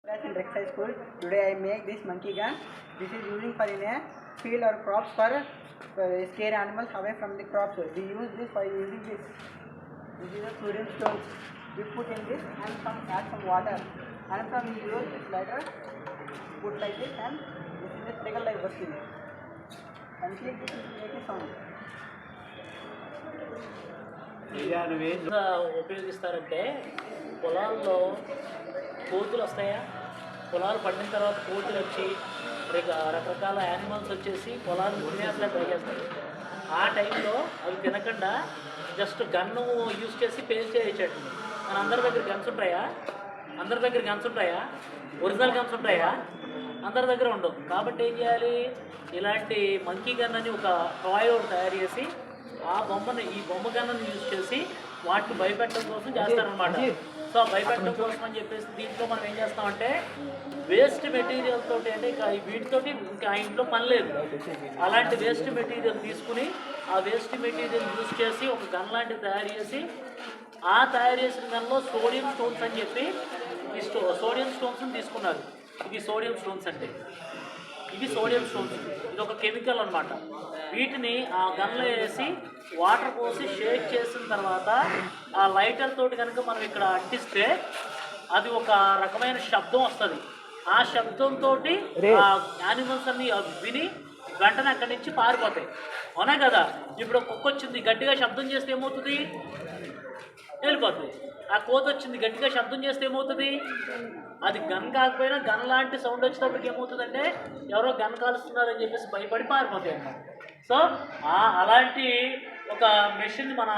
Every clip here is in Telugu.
In Rek'Sai school, today I make this monkey gun. This is using for in a field or crops for scare animals away from the crops. We use this by using this. This is a sodium stone. We put in this and add some water. And from we use this lighter, put like this, and this is a trigger like working. And click this to make a sound. ఉపయోగిస్తారంటే పొలాల్లో కోతులు వస్తాయా, పొలాలు పండిన తర్వాత కోతులు వచ్చి రకరకాల యానిమల్స్ వచ్చేసి పొలాలు తినేట్లా ట్రై చేస్తాయి. ఆ టైంలో అవి తినకుండా జస్ట్ గన్ను యూజ్ చేసి పేల్ చేయొచ్చండి. మన అందరి దగ్గర గన్స్ ఉంటాయా? అందరి దగ్గర గన్స్ ఉంటాయా? ఒరిజినల్ గన్స్ ఉంటాయా? అందరి దగ్గర ఉండవు. కాబట్టి ఏం చేయాలి, ఇలాంటి మంకీ గన్ అని ఒక టాయ్ ఒకటి తయారు చేసి ఆ బొమ్మను ఈ బొమ్మ గన్ను యూజ్ చేసి వాటిని భయపెట్టడం కోసం చేస్తారనమాట. సో భయపెట్టడం కోసం అని చెప్పేసి దీంట్లో మనం ఏం చేస్తామంటే వేస్ట్ మెటీరియల్ తోటి, అంటే ఇంకా వీటితోటి ఇంకా ఆ ఇంట్లో పని లేదు, అలాంటి వేస్ట్ మెటీరియల్ తీసుకుని ఆ వేస్ట్ మెటీరియల్ యూజ్ చేసి ఒక గన్ లాంటివి తయారు చేసి ఆ తయారు చేసిన గన్లో సోడియం స్టోన్స్ అని చెప్పి ఈ సోడియం స్టోన్స్ని తీసుకున్నారు. ఇది సోడియం స్టోన్స్ అంటే ఇవి సోడియం స్టోన్స్, ఇది ఒక కెమికల్ అనమాట. వీటిని ఆ గన్లో వేసి వాటర్ పోసి షేక్ చేసిన తర్వాత ఆ లైటర్ తోటి కనుక మనం ఇక్కడ అంటిస్తే అది ఒక రకమైన శబ్దం వస్తుంది. ఆ శబ్దంతో ఆ యానిమల్స్ అన్ని విని వెంటనే అక్కడి నుంచి పారిపోతాయి. అవునా కదా? ఇప్పుడు కుక్క వచ్చింది గట్టిగా శబ్దం చేస్తే ఏమవుతుంది? వెళ్ళిపోతుంది. ఆ కోత వచ్చింది గట్టిగా శబ్దం చేస్తే ఏమవుతుంది? అది గన్ కాకపోయినా గన్ లాంటి సౌండ్ వచ్చేటప్పటికి ఏమవుతుందంటే ఎవరో గన్ కాలుస్తున్నారని చెప్పేసి భయపడి పారిపోతాయి అన్నమాట. సో అలాంటి ఒక మెషిన్ మన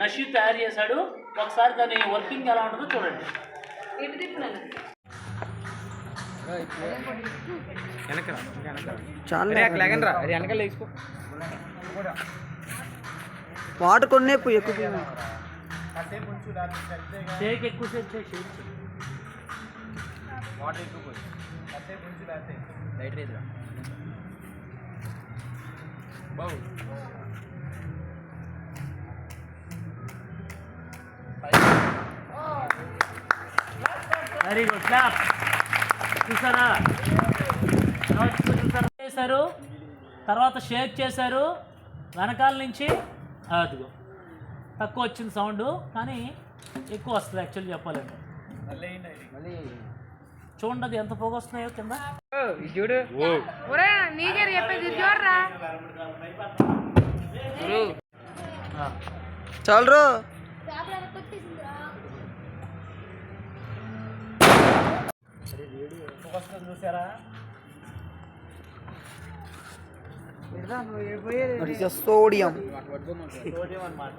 నషీద్ తయారు చేశాడు. ఒకసారి దాని వర్కింగ్ ఎలా ఉంటుందో చూడండి. వాటర్ కొన్ని ఎక్కువ షేక్ ఎక్కువసేపు వాటర్ ఎక్కువ పోయి కాసేపు ఉంచి లేకపోతే లైట్ రేదురా బావు వెరీ గుడ్, క్లాప్. చూసారా? చేశారు, తర్వాత షేక్ చేశారు, వెనకాల నుంచి అదిగో తక్కువ వచ్చింది సౌండ్, కానీ ఎక్కువ వస్తుంది యాక్చువల్లీ చెప్పాలంటే. చూడండి అది ఎంత పొగ వస్తున్నాయో కింద. చూడు చాలు చూసారా? సోడియం సోడియం అన్నమాట.